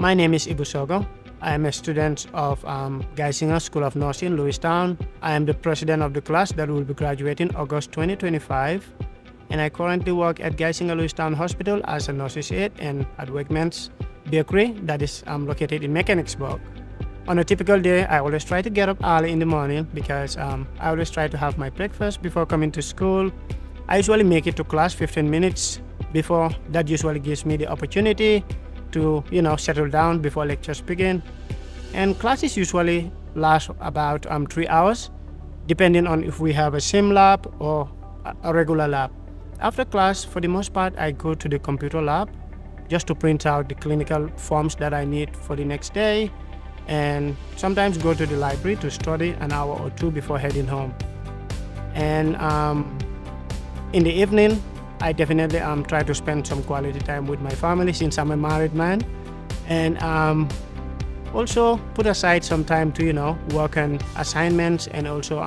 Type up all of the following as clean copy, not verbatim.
My name is Ibu Sogo. I am a student of Geisinger School of Nursing, Lewistown. I am the president of the class that will be graduating August 2025. And I currently work at Geisinger Lewistown Hospital as an associate and at Wakeman's Bakery that is located in Mechanicsburg. On a typical day, I always try to get up early in the morning because I always try to have my breakfast before coming to school. I usually make it to class 15 minutes before. That usually gives me the opportunity to, settle down before lectures begin. And classes usually last about 3 hours, depending on if we have a sim lab or a regular lab. After class, for the most part, I go to the computer lab just to print out the clinical forms that I need for the next day, and sometimes go to the library to study an hour or two before heading home. And in the evening, I definitely try to spend some quality time with my family since I'm a married man, and also put aside some time to work on assignments, and also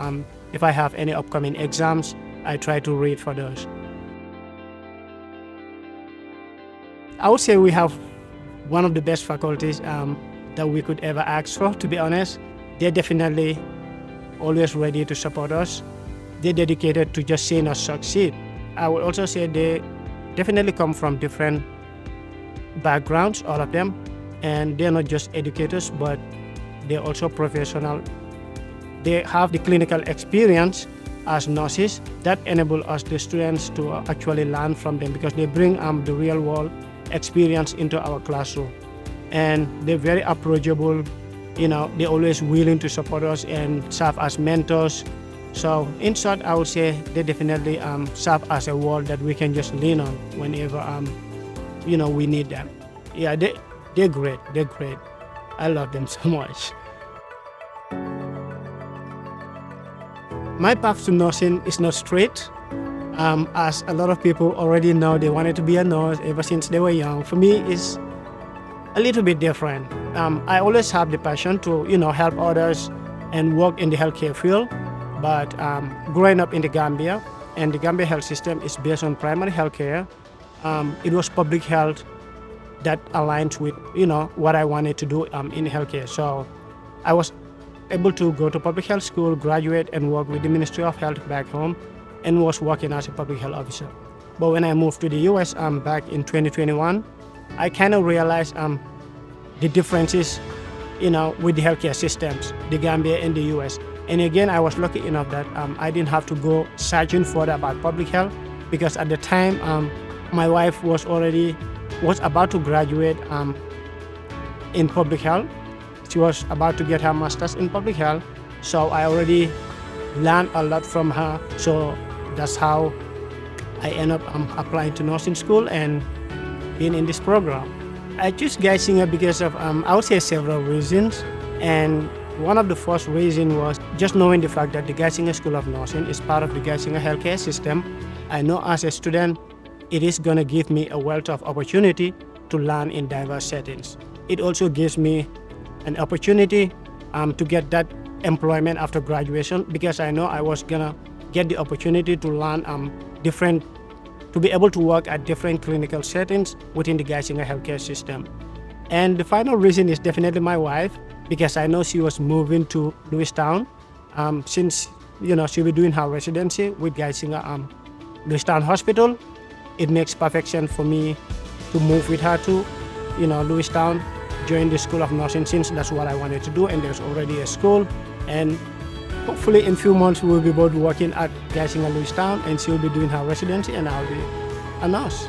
if I have any upcoming exams, I try to read for those. I would say we have one of the best faculties that we could ever ask for, to be honest. They're definitely always ready to support us. They're dedicated to just seeing us succeed. I would also say they definitely come from different backgrounds, all of them, and they're not just educators, but they're also professional. They have the clinical experience as nurses that enable us, the students, to actually learn from them because they bring the real world experience into our classroom. And they're very approachable, they're always willing to support us and serve as mentors. So in short, I would say they definitely serve as a wall that we can just lean on whenever we need them. Yeah, they're great. They're great. I love them so much. My path to nursing is not straight. As a lot of people already know, they wanted to be a nurse ever since they were young. For me, it's a little bit different. I always have the passion to help others and work in the healthcare field. But growing up in the Gambia, and the Gambia health system is based on primary healthcare, it was public health that aligns with what I wanted to do in healthcare. So I was able to go to public health school, graduate, and work with the Ministry of Health back home, and was working as a public health officer. But when I moved to the US back in 2021, I kind of realized the differences with the healthcare systems, the Gambia and the US. And again, I was lucky enough that I didn't have to go searching further about public health, because at the time my wife was about to graduate in public health. She was about to get her master's in public health, so I already learned a lot from her. So that's how I ended up applying to nursing school and being in this program. I chose Geisinger because of I would say several reasons, and one of the first reasons was just knowing the fact that the Geisinger School of Nursing is part of the Geisinger healthcare system. I know as a student, it is going to give me a wealth of opportunity to learn in diverse settings. It also gives me an opportunity to get that employment after graduation, because I know I was going to get the opportunity to learn to be able to work at different clinical settings within the Geisinger healthcare system. And the final reason is definitely my wife, because I know she was moving to Lewistown since she'll be doing her residency with Geisinger Lewistown Hospital. It makes perfect sense for me to move with her to Lewistown, join the School of Nursing, since that's what I wanted to do, and there's already a school. And hopefully in a few months we'll be both working at Geisinger Lewistown, and she'll be doing her residency and I'll be a nurse.